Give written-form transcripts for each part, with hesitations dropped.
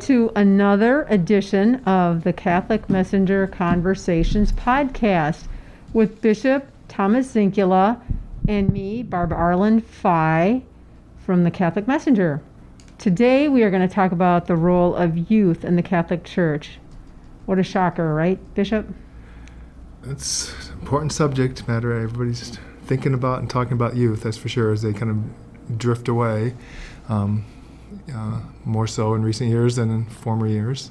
to another edition of the Catholic Messenger Conversations podcast with Bishop Thomas Zinkula and me, Barbara Arlen Fye, from the Catholic Messenger. Today we are going to talk about the role of youth in the Catholic Church. What a shocker, right, Bishop? It's an important subject matter. Everybody's thinking about and talking about youth, that's for sure, as they kind of drift away. More so in recent years than in former years.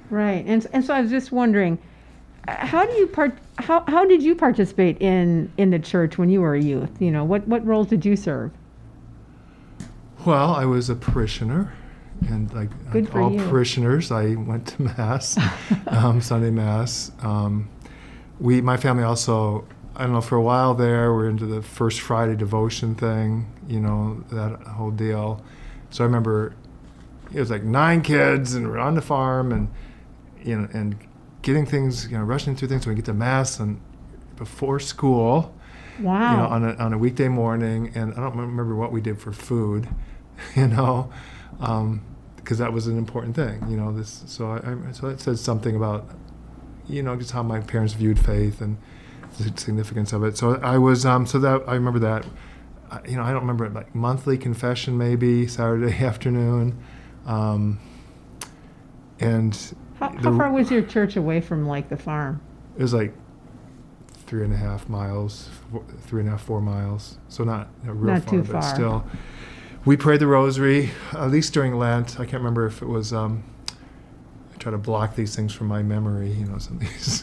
Right, and so I was just wondering, how did you participate in the church when you were a youth? You know, what roles did you serve? Well, I was a parishioner, and like all parishioners, I went to Mass, Sunday Mass. My family also, I don't know, for a while there, we're into the First Friday devotion thing, you know, that whole deal. So I remember it was like 9 kids, and we're on the farm, and you know, and getting things, you know, rushing through things when we get to Mass and before school. Wow. You know, on a weekday morning, and I don't remember what we did for food, you know, because that was an important thing, you know. So it says something about, you know, just how my parents viewed faith and the significance of it. So I was I remember that. You know, I don't remember it, like monthly confession maybe, Saturday afternoon. And how far was your church away from like the farm? It was like 3.5 miles, 4 miles. So not real far, too but far. Still. We prayed the rosary, at least during Lent. I can't remember if it was, I try to block these things from my memory, you know, some of these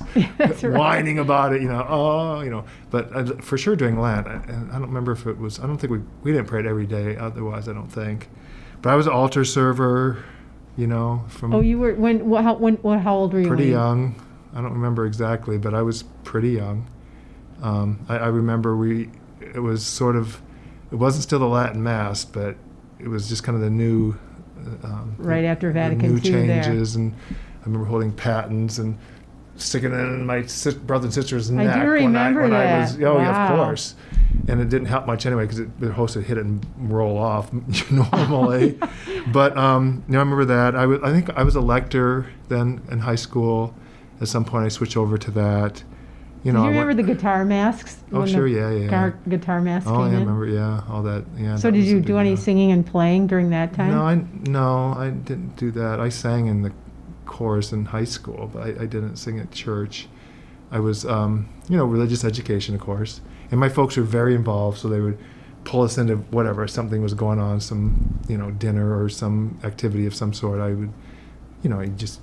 whining about it, you know, but for sure during Lent, and I don't remember if it was, I don't think we didn't pray it every day, otherwise I don't think. But I was an altar server, you know, from... Oh, you were, how old were you? Pretty young. I don't remember exactly, but I was pretty young. I remember it was sort of, it wasn't still the Latin Mass, but it was just kind of the new... right after Vatican new II changes there. And I remember holding patens and sticking it in my brother and sister's neck. I do remember that. I was, yeah, of course. And it didn't help much anyway because the host would hit it and roll off normally. But you know, I remember that. I think I was a lector then in high school. At some point, I switched over to that. You know, do you remember the guitar masks? Oh, sure, yeah. Guitar masks came in? I remember, yeah, all that. Yeah. So did you do any singing and playing during that time? No, I didn't do that. I sang in the chorus in high school, but I didn't sing at church. I was, you know, religious education, of course. And my folks were very involved, so they would pull us into whatever, something was going on, some, you know, dinner or some activity of some sort. I would, you know, just...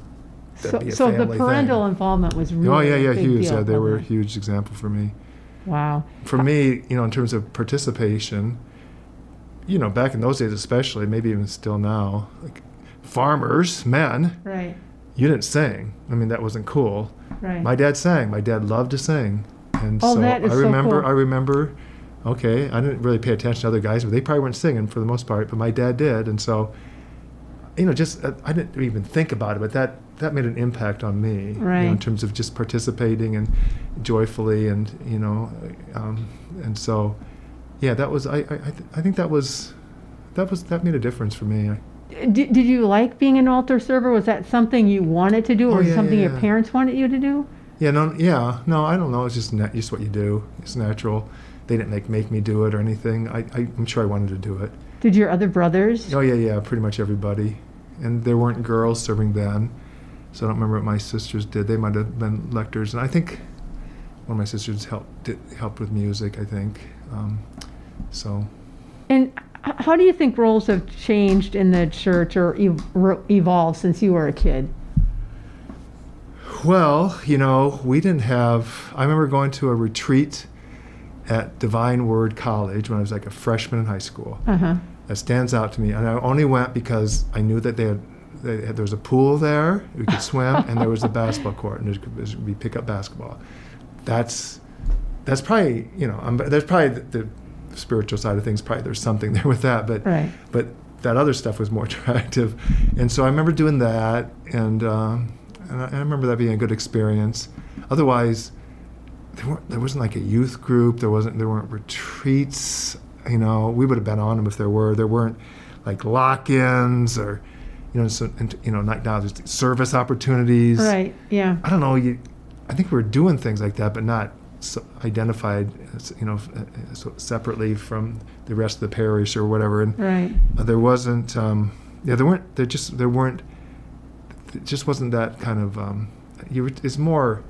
So the parental involvement was really a big huge. deal. They were a huge example for me. Wow. For me, you know, in terms of participation, you know, back in those days especially, maybe even still now, like farmers, men, right? You didn't sing. I mean, that wasn't cool. Right. My dad sang. My dad loved to sing, and so that is I remember. So cool. I remember. Okay, I didn't really pay attention to other guys, but they probably weren't singing for the most part. But my dad did, and so, you know, just I didn't even think about it, but that made an impact on me, right. You know, in terms of just participating and joyfully, and you know, and so, yeah, that was I think that made a difference for me. Did you like being an altar server? Was that something you wanted to do, or something your parents wanted you to do? No, I don't know. It's just what you do. It's natural. They didn't make me do it or anything. I'm sure I wanted to do it. Did your other brothers? Oh yeah, pretty much everybody. And there weren't girls serving then, so I don't remember what my sisters did. They might have been lectors, and I think one of my sisters helped with music, I think. So. And how do you think roles have changed in the church or evolved since you were a kid? Well, you know, we didn't have... I remember going to a retreat at Divine Word College when I was like a freshman in high school. Uh-huh. That stands out to me. And I only went because I knew that there was a pool there, we could swim, and there was a basketball court, and there could be pick-up basketball. That's probably, you know, there's probably the spiritual side of things, probably there's something there with that, but right. But that other stuff was more attractive. And so I remember doing that, and I remember that being a good experience. Otherwise, there wasn't like a youth group, there weren't retreats, you know. We would have been on them if there were. There weren't like lock-ins or, now there's service opportunities. Right. Yeah. I don't know. I think we're doing things like that, but not identified, separately from the rest of the parish or whatever. And right. There wasn't. It just wasn't that kind of. It's more.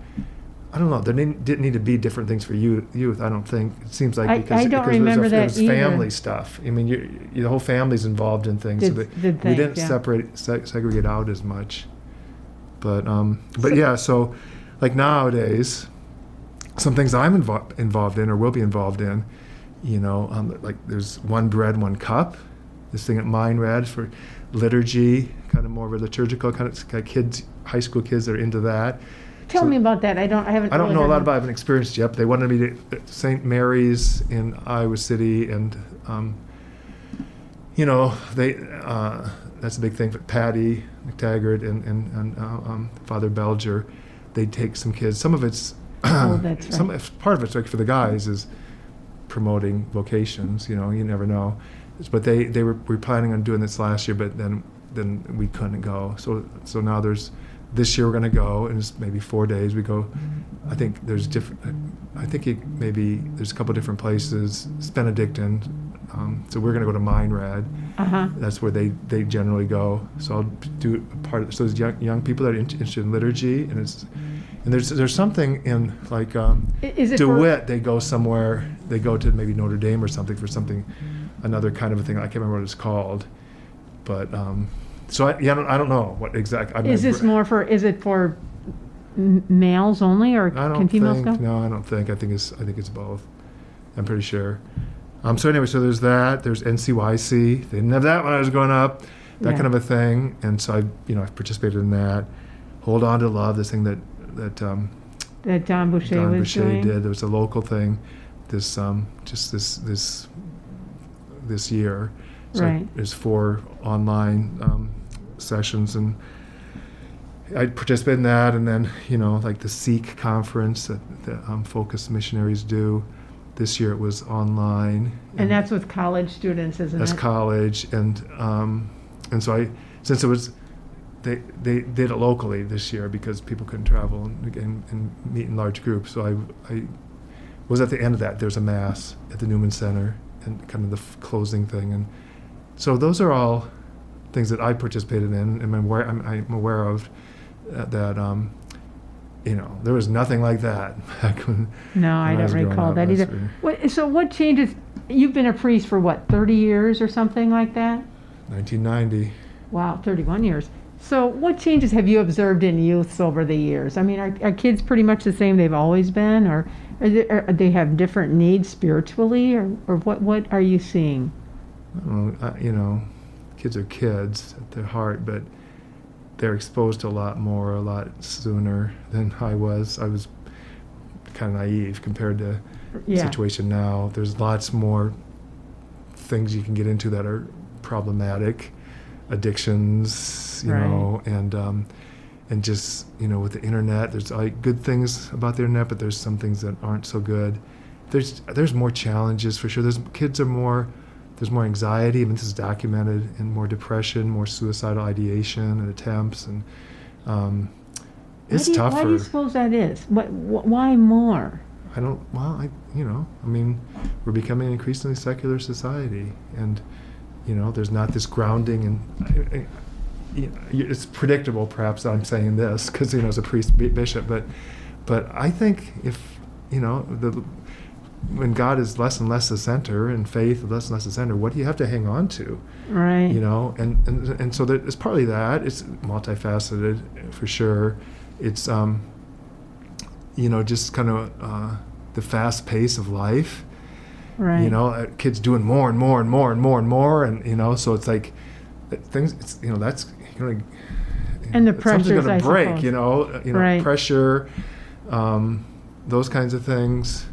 I don't know. There didn't need to be different things for youth. I don't think. It seems like I don't remember that it was family stuff. I mean, the whole family's involved in things. We didn't segregate out as much. But yeah. So, like nowadays, some things I'm involved in or will be involved in. Like there's one bread, one cup. This thing at MindRad for liturgy, kind of more of a liturgical kind of kids, high school kids that are into that. Tell me about that. I don't know a lot about it. I haven't experienced it yet. But they wanted me to St. Mary's in Iowa City, and that's a big thing. But Patty McTaggart and Father Belger, they take some kids. Some of it's that's right. Part of it's like for the guys is promoting vocations. You never know. But we were planning on doing this last year, but then we couldn't go. So now this year we're going to go, and it's maybe 4 days. We go. I think there's different. I think maybe there's a couple different places. It's Benedictine, so we're going to go to MindRad. That's where they generally go. So I'll do part of. So there's young people that are interested in liturgy, and there's something in like DeWitt. They go somewhere. They go to maybe Notre Dame or something for something, another kind of a thing. I can't remember what it's called, but. So I don't know what exactly. Is it for males only, or can females go? No, I don't think. I think it's both. I'm pretty sure. So anyway, so there's that. There's NCYC. They didn't have that when I was growing up. That kind of a thing. And so I participated in that. Hold On to Love. This thing that John Boucher did. There was a local thing. This this year. So right. There's 4 online sessions, and I participated in that. And then, like the Seek conference that Focus missionaries do. This year it was online. And that's with college students, isn't it? That's college, and so since it was, they did it locally this year because people couldn't travel and meet in large groups. So I was at the end of that. There's a mass at the Newman Center and kind of the closing thing, and so those are all things that I participated in, and I'm aware of that. There was nothing like that back when. No, I don't recall that either. So what changes? You've been a priest for what, 30 years or something like that? 1990. Wow, 31 years. So what changes have you observed in youths over the years? I mean, are kids pretty much the same they've always been, or they have different needs spiritually, or what are you seeing? I don't know, kids are kids at their heart, but they're exposed to a lot sooner than I was. I was kind of naive compared to the situation now. There's lots more things you can get into that are problematic, addictions, you know, and just, with the internet, there's good things about the internet, but there's some things that aren't so good. There's more challenges for sure. There's more anxiety. I mean, this is documented, and more depression, more suicidal ideation and attempts, and it's tougher. Why do you suppose that is? Why more? I mean, we're becoming an increasingly secular society, and there's not this grounding, and it's predictable, perhaps, that I'm saying this because as a priest, bishop, but I think if when God is less and less the center, and faith is less and less the center, what do you have to hang on to? Right. And so it's partly that. It's multifaceted for sure. It's just kind of the fast pace of life. Right. Kids doing more and more and more and more and more, and so it's like things. It's that's going to. And the pressure going to break. Suppose. Right. Pressure, those kinds of things.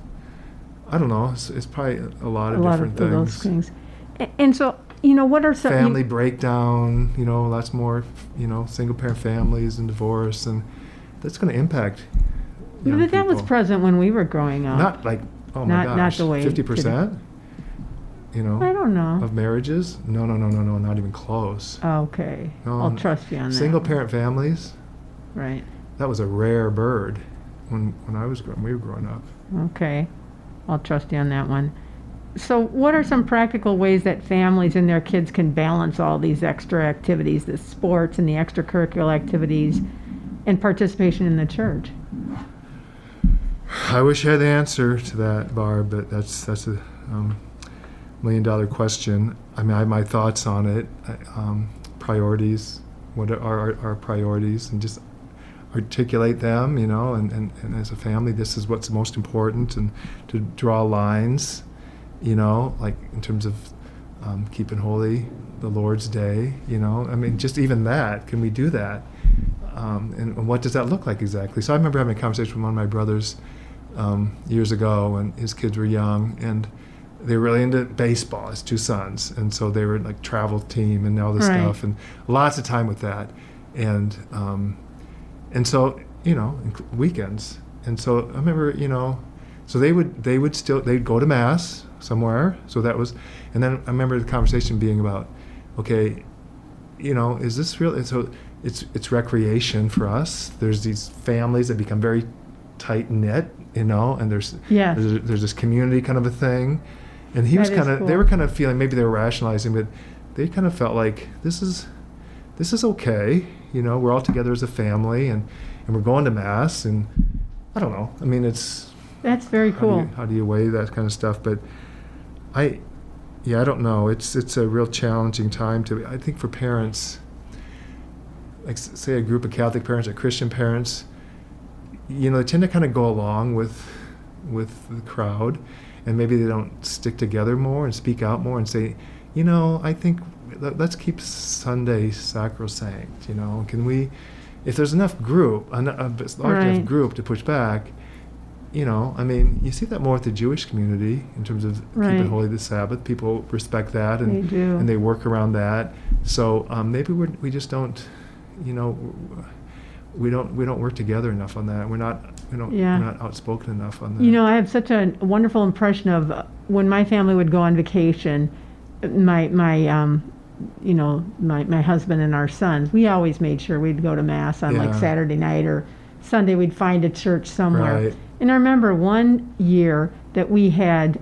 I don't know. It's probably a lot of different things. Those things. And so, what are some... Family breakdown, lots more, single parent families and divorce, and that's going to impact young But that people. was present when we were growing up. Not like, oh my gosh, not the way 50%? you know? I don't know. Of marriages? No, not even close. Okay. No, I'll trust you on that. Single parent families? Right. That was a rare bird when we were growing up. Okay. I'll trust you on that one. So what are some practical ways that families and their kids can balance all these extra activities, the sports and the extracurricular activities, and participation in the church? I wish I had the answer to that, Barb, but that's a $1,000,000 question. I mean, I have my thoughts on it. Priorities. What are our priorities? And just articulate them, you know, and as a family, this is what's most important, and to draw lines, you know, like in terms of keeping holy the Lord's Day, you know. I mean, just even that, can we do that? And what does that look like exactly? So I remember having a conversation with one of my brothers years ago when his kids were young, and they were really into baseball, his two sons, and so they were like travel team and all this stuff, and lots of time with that, and so, you know, weekends. And so I remember, you know, so they'd go to mass somewhere. So that was, and then I remember the conversation being about, okay, you know, is this real? And so it's recreation for us. There's these families that become very tight knit, you know, and there's this community kind of a thing. And he was kind of, they were kind of feeling, maybe they were rationalizing, but they kind of felt like this is okay. You know, we're all together as a family, and we're going to mass, and I don't know. I mean, that's very cool. How do you weigh that kind of stuff? But I don't know. It's a real challenging time I think for parents, like say a group of Catholic parents or Christian parents, you know, they tend to kind of go along with the crowd, and maybe they don't stick together more and speak out more and say, you know, I think let's keep Sunday sacrosanct, you know. Can we, if there's enough group, a large enough group to push back, you know, I mean, you see that more with the Jewish community in terms of keeping holy the Sabbath. People respect that, and they do. And they work around that. So maybe we just don't, you know, we don't work together enough on that. We're not outspoken enough on that. You know, I have such a wonderful impression of when my family would go on vacation. My husband and our sons, we always made sure we'd go to mass on like Saturday night or Sunday. We'd find a church somewhere. Right. And I remember one year that we had,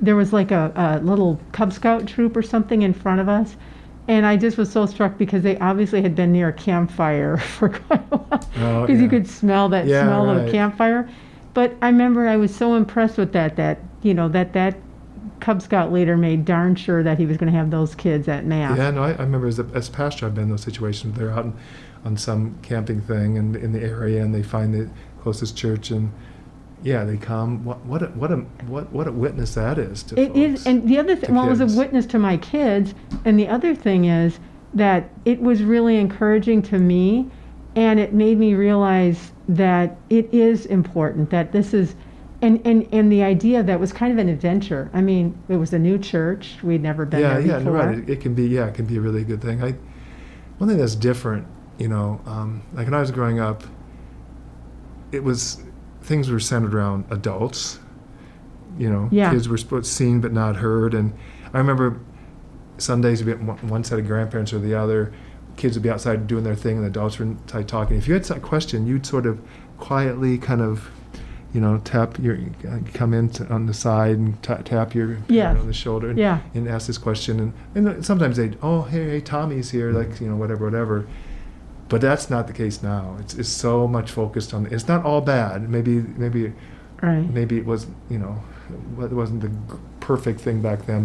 there was like a little Cub Scout troop or something in front of us. And I just was so struck because they obviously had been near a campfire for quite a while. Because you could smell that smell of the campfire. But I remember I was so impressed with that Cub Scout leader made darn sure that he was going to have those kids at mass. Yeah, no, I remember as pastor, I've been in those situations. They're out on some camping thing in the area, and they find the closest church, and they come. What a witness that is to folks. It is, and the other thing, it was a witness to my kids, and the other thing is that it was really encouraging to me, and it made me realize that it is important that this is. And the idea that was kind of an adventure. I mean, it was a new church. We'd never been there before. Yeah, right. It can be a really good thing. One thing that's different, you know, like when I was growing up, things were centered around adults. You know, kids were seen but not heard. And I remember Sundays would be one set of grandparents or the other. Kids would be outside doing their thing, and the adults were inside talking. If you had a question, you'd sort of quietly kind of, you know, come in on the side and tap your parent on the shoulder and ask this question. And sometimes they'd, hey, Tommy's here, like, you know, whatever. But that's not the case now. It's so much focused on, it's not all bad. Maybe it was, you know, it wasn't the perfect thing back then,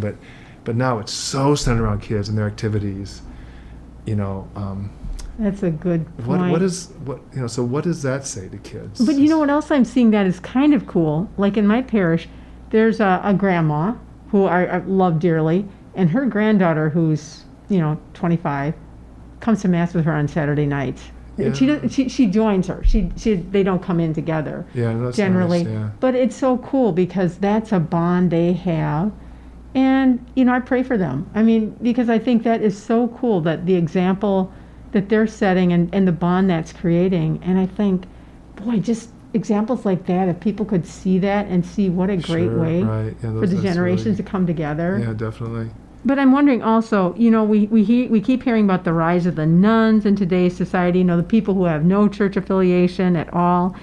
but now it's so centered around kids and their activities, you know. That's a good point. So what does that say to kids? But you know what else I'm seeing that is kind of cool? Like in my parish, there's a grandma who I love dearly, and her granddaughter, who's, you know, 25, comes to mass with her on Saturday nights. Yeah. She joins her. They don't come in together. Yeah, that's generally. Nice, yeah. But it's so cool because that's a bond they have. And, you know, I pray for them. I mean, because I think that is so cool, that the example that they're setting and the bond that's creating. And I think, boy, just examples like that, if people could see that and see what a great way for the generations to come together. Yeah, definitely. But I'm wondering also, we keep hearing about the rise of the nuns in today's society, the people who have no church affiliation at all.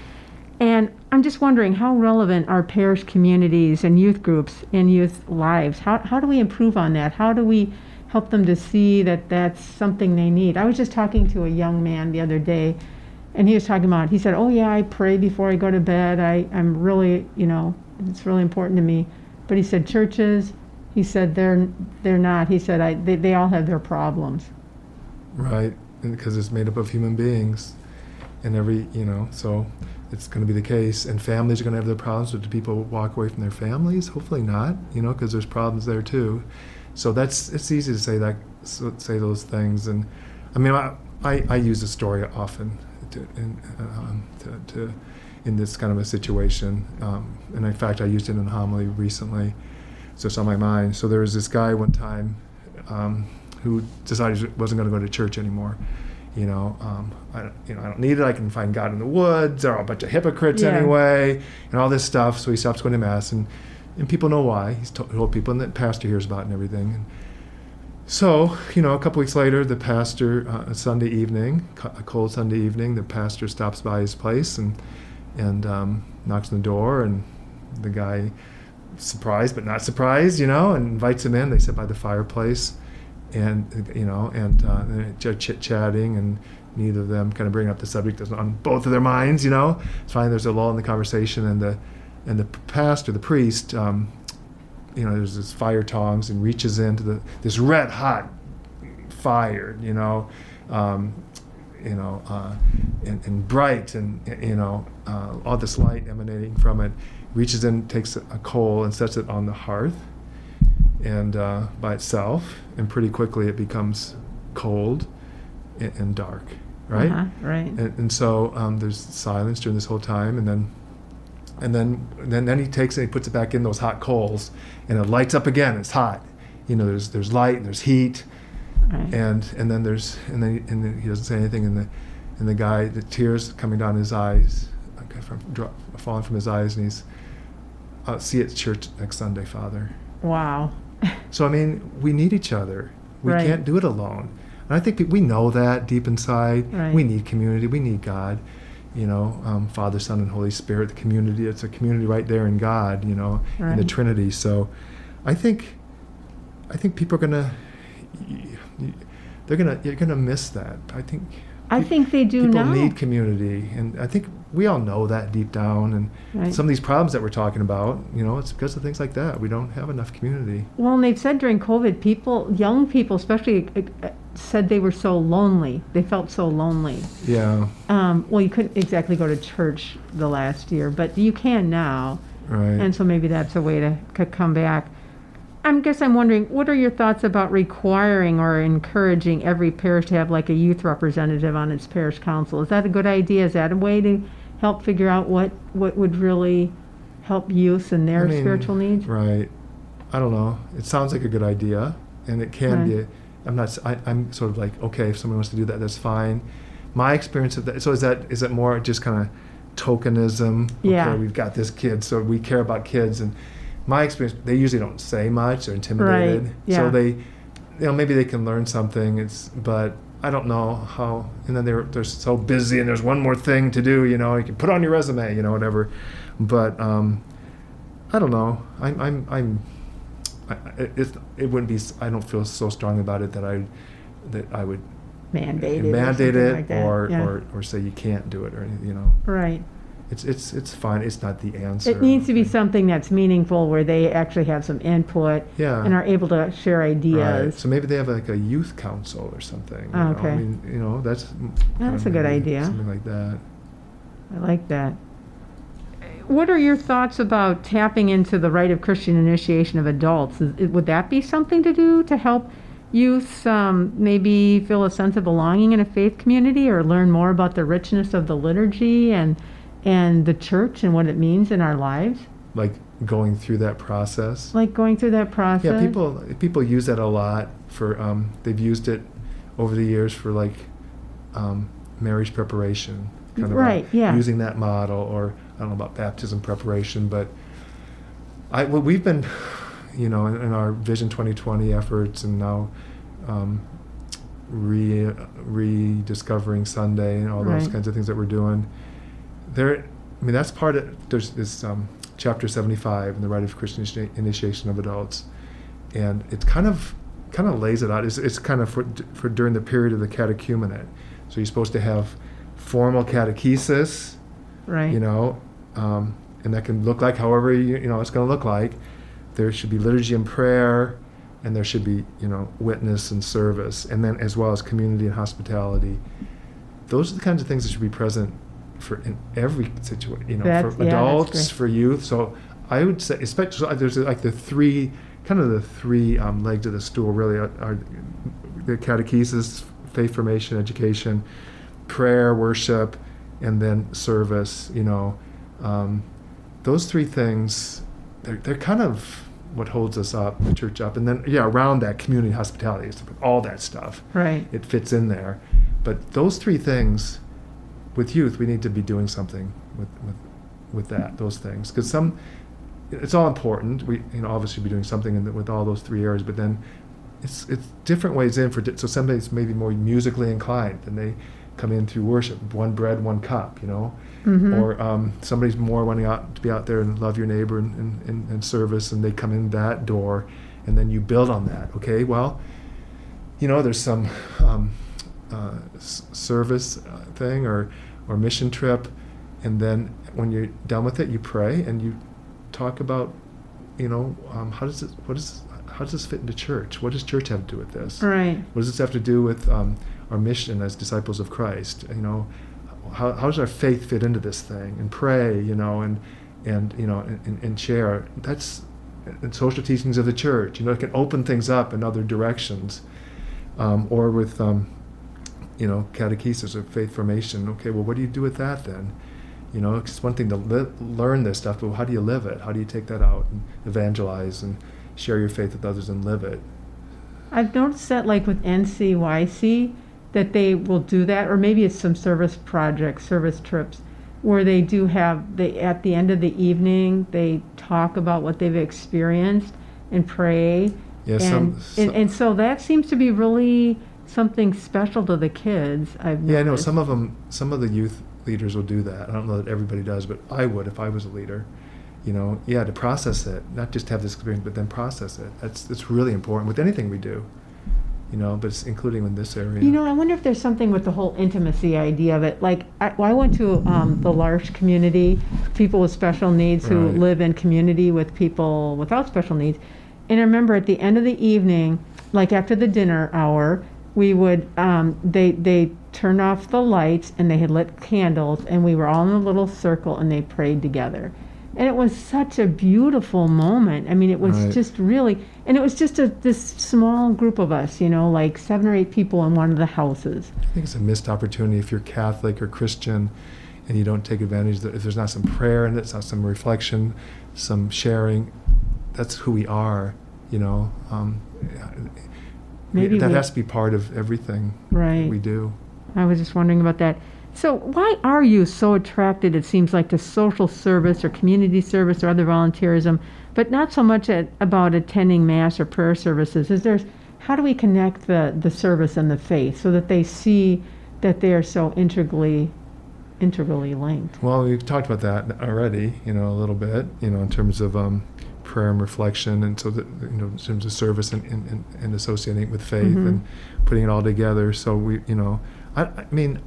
And I'm just wondering, how relevant are parish communities and youth groups in youth lives? How do we improve on that? How do we help them to see that that's something they need? I was just talking to a young man the other day, and he was talking about, he said, oh yeah, I pray before I go to bed. I'm really, it's really important to me. But he said churches, he said they're not. He said they all have their problems. Right, because it's made up of human beings, and so it's going to be the case. And families are going to have their problems. But do people walk away from their families? Hopefully not, because there's problems there too. So it's easy to say those things. And I mean, I use a story often in this kind of a situation. And in fact, I used it in a homily recently. So it's on my mind. So there was this guy one time who decided he wasn't going to go to church anymore. I don't need it. I can find God in the woods. They're all a bunch of hypocrites anyway, and all this stuff. So he stops going to mass, and people know why. He's told people, and the pastor hears about it and everything. And so, a couple weeks later, the pastor, a Sunday evening, a cold Sunday evening, the pastor stops by his place and knocks on the door, and the guy, surprised but not surprised, and invites him in. They sit by the fireplace. And they're chit-chatting, and neither of them kind of bring up the subject that's on both of their minds, It's fine, there's a lull in the conversation, and the pastor, the priest, there's this fire tongs and reaches into this red hot fire, and bright, and all this light emanating from it, reaches in, takes a coal and sets it on the hearth. And by itself, and pretty quickly it becomes cold and dark, right? Right. And so there's silence during this whole time, and then he takes it, and he puts it back in those hot coals, and it lights up again. It's hot, There's light and there's heat, right. and then he doesn't say anything, and the guy, the tears coming down his eyes, falling from his eyes, and he's, I'll see you at church next Sunday, Father. Wow. So, I mean, we need each other. We Right. can't do it alone. And I think we know that deep inside. Right. We need community. We need God. Father, Son, and Holy Spirit, the community. It's a community right there in God, in the Right. Trinity. So I think people are you're gonna miss that. I think they do people now. need community, and I think we all know that deep down. And Right. some of these problems that we're talking about, it's because of things like that. We don't have enough community. Well, and they've said during COVID, young people especially, said they were so lonely. They felt so lonely. Yeah. Well, you couldn't exactly go to church the last year, but you can now. Right. And so maybe that's a way to come back. I'm wondering, what are your thoughts about requiring or encouraging every parish to have like a youth representative on its parish council? Is that a good idea? Is that a way to help figure out what would really help youth and their spiritual needs? Right. I don't know. It sounds like a good idea, and it can be. I'm sort of like, okay, if someone wants to do that, that's fine. My experience of that. So is that more just kind of tokenism? Yeah. Okay, we've got this kid, so we care about kids. And my experience, they usually don't say much. They're intimidated. Right. Yeah. So they, maybe they can learn something. But I don't know how. And then they're so busy, and there's one more thing to do. You can put on your resume, whatever. But I don't know. It wouldn't be. I don't feel so strong about it that I would Mandate it like that. or say you can't do it or anything. Right. It's fine. It's not the answer. It needs to be something that's meaningful, where they actually have some input Yeah. and are able to share ideas. Right. So maybe they have like a youth council or something. Oh, okay. I mean, that's That's a good idea. Something like that. I like that. What are your thoughts about tapping into the rite of Christian initiation of adults? Would that be something to do to help youth maybe feel a sense of belonging in a faith community, or learn more about the richness of the liturgy and the church and what it means in our lives? Like going through that process. Yeah, people use that a lot for. They've used it over the years for like marriage preparation. kind of right, yeah. using that model, or I don't know about baptism preparation, but we've been, in our Vision 2020 efforts, and now rediscovering Sunday and all those kinds of things that we're doing. That's part of, there's this chapter 75 in the Rite of Christian Initiation of Adults, and it kind of lays it out. It's kind of for during the period of the catechumenate. So you're supposed to have formal catechesis, right? And that can look like however it's going to look like. There should be liturgy and prayer, and there should be witness and service, and then as well as community and hospitality. Those are the kinds of things that should be present in every situation. For adults, for youth. So I would say, especially there's like the three legs of the stool. Really, are the catechesis, faith formation, education, prayer, worship, and then service. Those three things, they're kind of what holds us up, the church up. And then, around that, community hospitality, all that stuff. Right. It fits in there. But those three things, with youth, we need to be doing something with those things. Because it's all important. We, obviously be doing something with all those three areas, but then it's different ways in so somebody's maybe more musically inclined, and they come in through worship, one bread, one cup, Mm-hmm. Or somebody's more wanting to be out there and love your neighbor and service, and they come in that door, and then you build on that. Okay, well, there's some service thing or mission trip, and then when you're done with it, you pray and you talk about, how does this fit into church? What does church have to do with this? Right. What does this have to do with our mission as disciples of Christ? How does our faith fit into this thing? And pray, and share. That's and social teachings of the church. It can open things up in other directions, or with catechesis or faith formation. Okay, well, what do you do with that then? It's one thing to learn this stuff, but how do you live it? How do you take that out and evangelize and share your faith with others and live it? I've noticed that, like with NCYC, that they will do that, or maybe it's some service projects, service trips, where they do at the end of the evening, they talk about what they've experienced and pray. Yeah, and so that seems to be really something special to the kids. I've noticed. Yeah, I know some of the youth leaders will do that. I don't know that everybody does, but I would if I was a leader. To process it, not just have this experience, but then process it. It's really important with anything we do. But it's including in this area. I wonder if there's something with the whole intimacy idea of it. Like, I went to the L'Arche community, people with special needs who live in community with people without special needs. And I remember at the end of the evening, like after the dinner hour, we would, they turned off the lights and they had lit candles, and we were all in a little circle and they prayed together. And it was such a beautiful moment. I mean, it was just really, and it was just this small group of us, like 7 or 8 people in one of the houses. I think it's a missed opportunity if you're Catholic or Christian and you don't take advantage of it. If there's not some prayer in it, it's not some reflection, some sharing, that's who we are, Maybe that has to be part of everything that we do. I was just wondering about that. So why are you so attracted, it seems like, to social service or community service or other volunteerism, but not so much about attending Mass or prayer services? How do we connect the service and the faith so that they see that they are so integrally linked? Well, we've talked about that already, a little bit, in terms of prayer and reflection, and so that, in terms of service and associating it with faith, mm-hmm. and putting it all together. So we, I mean,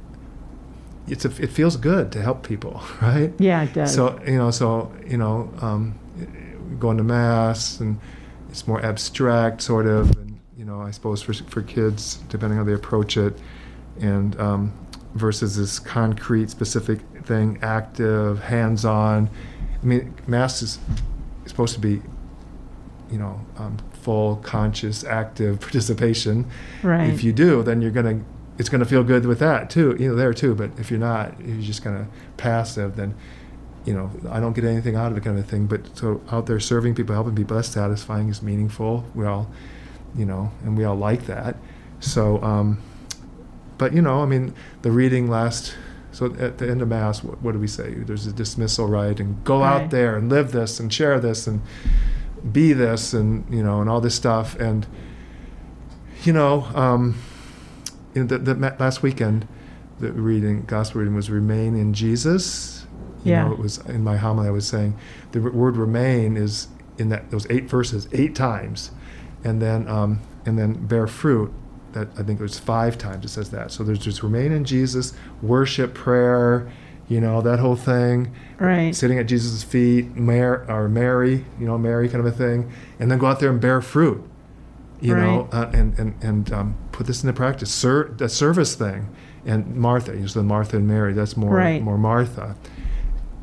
it feels good to help people, right? Yeah, it does. So going to Mass, and it's more abstract, sort of, and I suppose for kids, depending on how they approach it, and versus this concrete, specific thing, active, hands-on. I mean, Mass is supposed to be, full, conscious, active participation. Right. If you do, then it's gonna feel good with that too, there too. But if you're not, you're just kind of passive, then, I don't get anything out of it, kind of thing. But so out there serving people, helping people, that's satisfying, is meaningful. We all, and we all like that. So, but I mean, the reading last So at the end of Mass, what do we say? There's a dismissal, right? And go Right. out there and live this and share this and be this and, and all this stuff. And, the last weekend, the gospel reading was remain in Jesus. It was in my homily, I was saying the word remain is in those 8 verses 8 times. And then bear fruit. That I think there's 5 times it says that. So there's just remain in Jesus, worship, prayer, that whole thing. Right. Sitting at Jesus' feet, Mary, Mary kind of a thing, and then go out there and bear fruit, and put this into practice. The service thing, and Martha, the Martha and Mary. That's more Martha.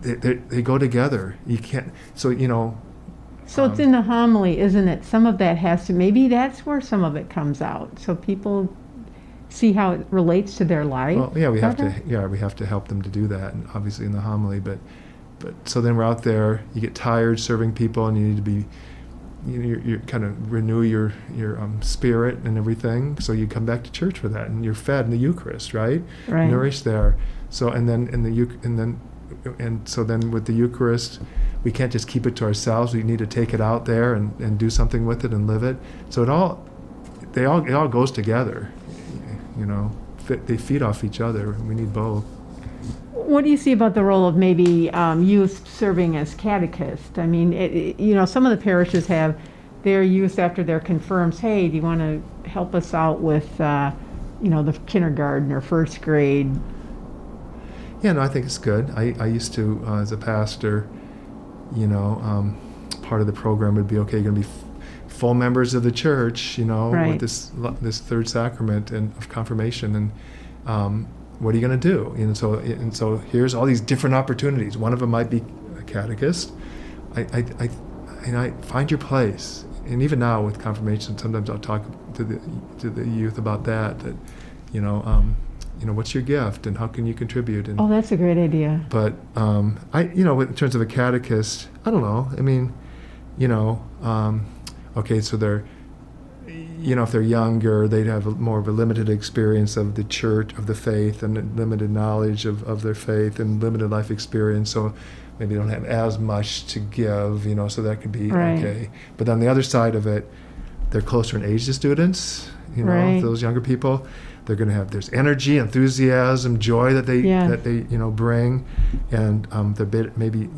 They go together. You can't. So So it's in the homily, isn't it? Some of that has to, maybe that's where some of it comes out. So people see how it relates to their life. Well, we have to help them to do that, and obviously in the homily. But so then we're out there. You get tired serving people, and you need to be, you kind of renew your spirit and everything. So you come back to church for that, and you're fed in the Eucharist, right? Right. Nourished there. So and so then with the Eucharist, we can't just keep it to ourselves. We need to take it out there and do something with it and live it. So it all goes together. They feed off each other. We need both. What do you see about the role of maybe youth serving as catechists? I mean, some of the parishes have their youth after they're confirmed. Hey, do you want to help us out with, the kindergarten or first grade? Yeah, no, I think it's good. I used to, as a pastor, part of the program would be, okay, you're going to be full members of the church, Right. with this third sacrament and of confirmation, and what are you going to do? And so here's all these different opportunities. One of them might be a catechist. I find your place. And even now with confirmation, sometimes I'll talk to the youth about that. What's your gift and how can you contribute? And, That's a great idea. But in terms of a catechist, I don't know. I mean, okay, so they're, if they're younger, they'd have more of a limited experience of the church, of the faith, and limited knowledge of their faith and limited life experience. So maybe they don't have as much to give, so that could be okay. But on the other side of it, they're closer in age to students, those younger people. They're going to have, there's energy, enthusiasm, joy that they bring, and they're maybe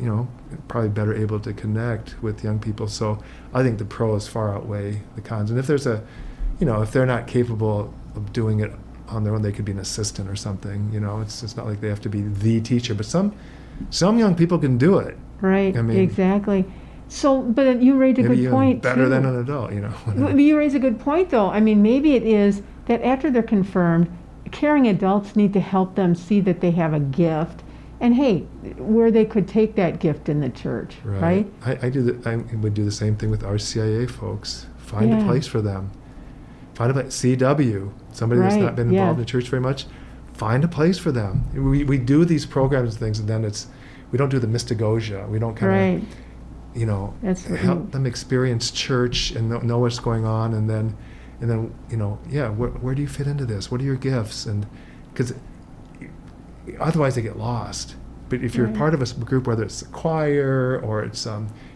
probably better able to connect with young people. So I think the pros far outweigh the cons. And if there's if they're not capable of doing it on their own, they could be an assistant or something. It's not like they have to be the teacher, but some young people can do it. Right. I mean, exactly. So, but you raised a maybe good even point better too. than an adult. But you raise a good point, though. I mean, maybe it is that after they're confirmed, caring adults need to help them see that they have a gift, and hey, where they could take that gift in the church, right? I would do the same thing with our CIA folks. Find a place for them. Find a place. CW, somebody that's not been involved in the church very much. Find a place for them. We do these programs and things, and then we don't do the mystagogia. We don't kind of help them experience church and know what's going on, and then where do you fit into this? What are your gifts? And because otherwise they get lost. But if you're part of a group, whether it's a choir or it's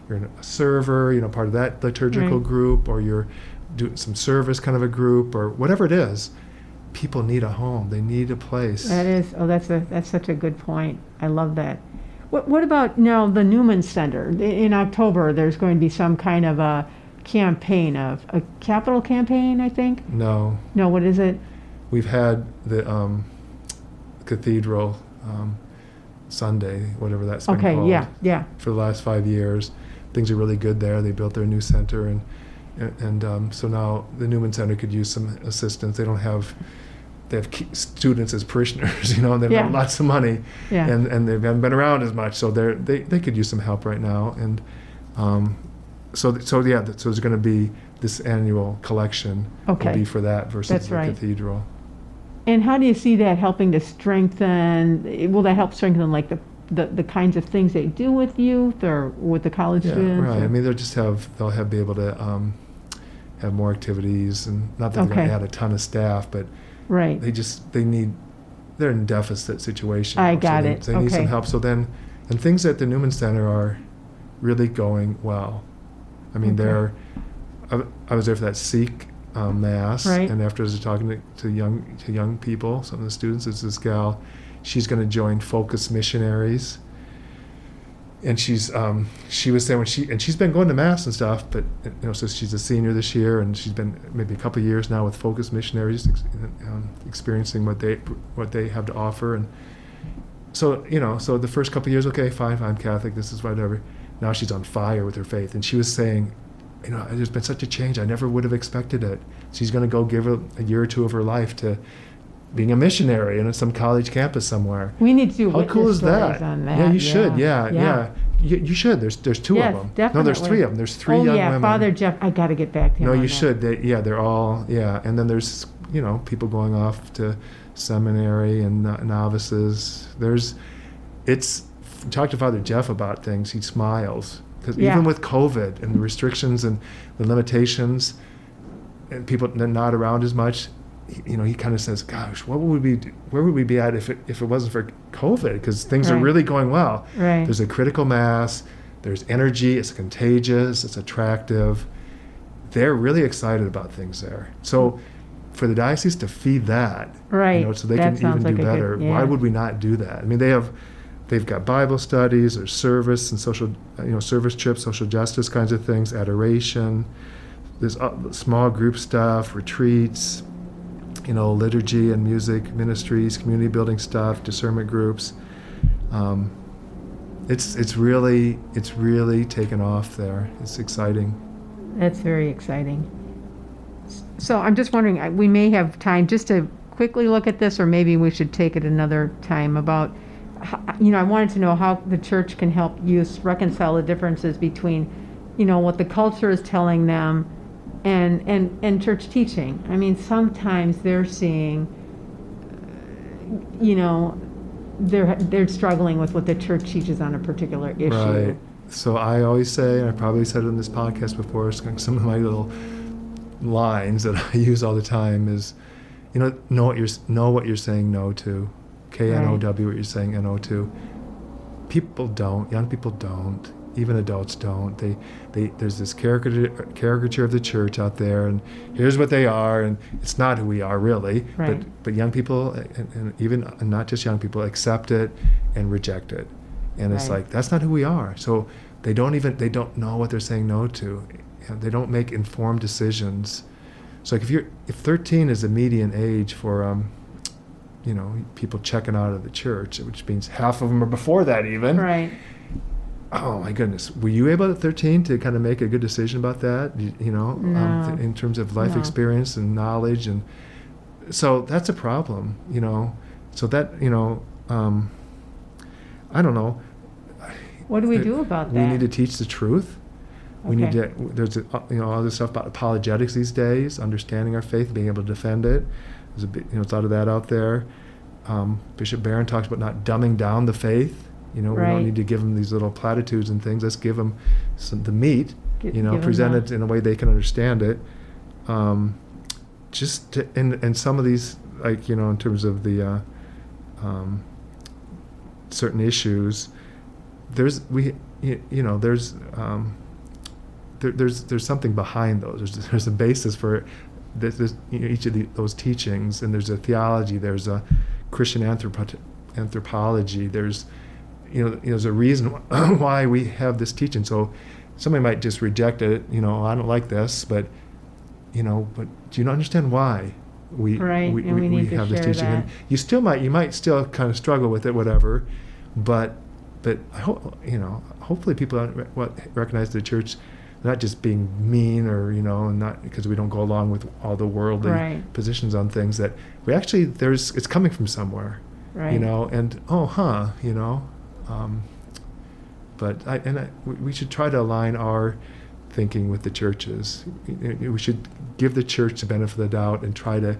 you're a server, part of that liturgical group, or you're doing some service kind of a group, or whatever it is, people need a home. They need a place. That's such a good point. I love that. What about now the Newman Center? In October, there's going to be some kind of a campaign, a capital campaign, I think? No, what is it? We've had the cathedral Sunday, whatever that's been called. Yeah. For the last 5 years. Things are really good there. They built their new center, and so now the Newman Center could use some assistance. They have students as parishioners, and they've got lots of money, and they haven't been around as much, so they could use some help right now. And so there's going to be this annual collection will be for that versus the cathedral. And how do you see that helping to strengthen? Will that help strengthen like the kinds of things they do with youth or with the college students? Right. I mean, they'll be able to have more activities, and not that they're going to add a ton of staff, but they need they're in deficit situation. I got it. They need some Okay. help. So then, and things at the Newman Center are really going well. I mean, Okay. I was there for that Sikh mass, Right. and after I was talking to young people, some of the students, there's this gal, she's going to join Focus Missionaries, and she was saying she's been going to mass and stuff, but so she's a senior this year, and she's been maybe a couple of years now with Focus Missionaries, experiencing what they have to offer, and so so the first couple of years, okay, fine, I'm Catholic, this is whatever. Now she's on fire with her faith, and she was saying, there's been such a change. I never would have expected it. She's going to go give a year or two of her life to being a missionary in some college campus somewhere. We need to do How witness cool is stories that? on that. Yeah, you should. Yeah. You should. There's two Yes, of them. definitely. No, there's three of them. There's three young women. Father Jeff, I got to get back to him. No, on you that. should. They're all, and then there's, people going off to seminary and novices. Talk to Father Jeff about things. He smiles. Because even with COVID and the restrictions and the limitations and people not around as much, he kind of says, gosh, where would we be at if it wasn't for COVID? Because things are really going well. Right. There's a critical mass. There's energy. It's contagious. It's attractive. They're really excited about things there. So for the diocese to feed that, so they can even do better, why would we not do that? I mean, they've got Bible studies, there's service and social, service trips, social justice kinds of things, adoration. There's small group stuff, retreats, liturgy and music ministries, community building stuff, discernment groups. It's really taken off there. It's exciting. That's very exciting. So I'm just wondering, we may have time just to quickly look at this, or maybe we should take it another time about, I wanted to know how the church can help youth reconcile the differences between, what the culture is telling them and church teaching. I mean, sometimes they're seeing, they're struggling with what the church teaches on a particular issue. Right. So I always say, and I probably said it in this podcast before, some of my little lines that I use all the time is, know what you're saying no to. K-N-O-W, what you're saying N-O to. Young people don't, even adults don't. There's this caricature of the church out there, and here's what they are, and it's not who we are really. Right. But young people, and even not just young people, accept it and reject it. And it's like, that's not who we are. So they don't know what they're saying no to. They don't make informed decisions. So like if 13 is the median age for people checking out of the church, which means half of them are before that even. Right. Oh my goodness. Were you able at 13 to kind of make a good decision about that? No. In terms of life experience and knowledge, and so that's a problem. So that I don't know. What do we do about that? We need to teach the truth. We need Okay. to. There's all this stuff about apologetics these days, understanding our faith, being able to defend it. There's a lot of that out there. Bishop Barron talks about not dumbing down the faith. We don't need to give them these little platitudes and things. Let's give them the meat. Present it in a way they can understand it. And some of these, in terms of the certain issues, there's something behind those. There's a basis for each of those teachings, and there's a theology, there's a Christian anthropology, there's there's a reason why we have this teaching. So somebody might just reject it, I don't like this, but do you not understand why we have this teaching? That. And you might still kind of struggle with it, whatever, but I hope hopefully people recognize the church not just being mean or and not because we don't go along with all the worldly positions on things, that we actually it's coming from somewhere, and we should try to align our thinking with the church's. We should give the church the benefit of the doubt and try to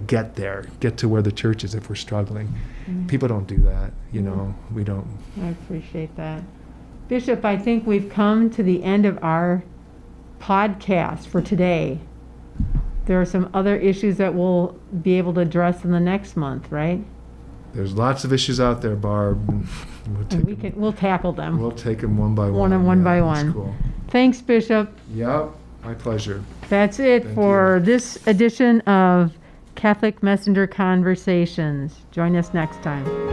get to where the church is if we're struggling. Mm-hmm. People don't do that, we don't. I appreciate that. Bishop, I think we've come to the end of our podcast for today. There are some other issues that we'll be able to address in the next month, right? There's lots of issues out there, Barb. We'll tackle them. We'll take them one by one. One by one. That's cool. Thanks, Bishop. Yep, my pleasure. That's it for this edition of Catholic Messenger Conversations. Join us next time.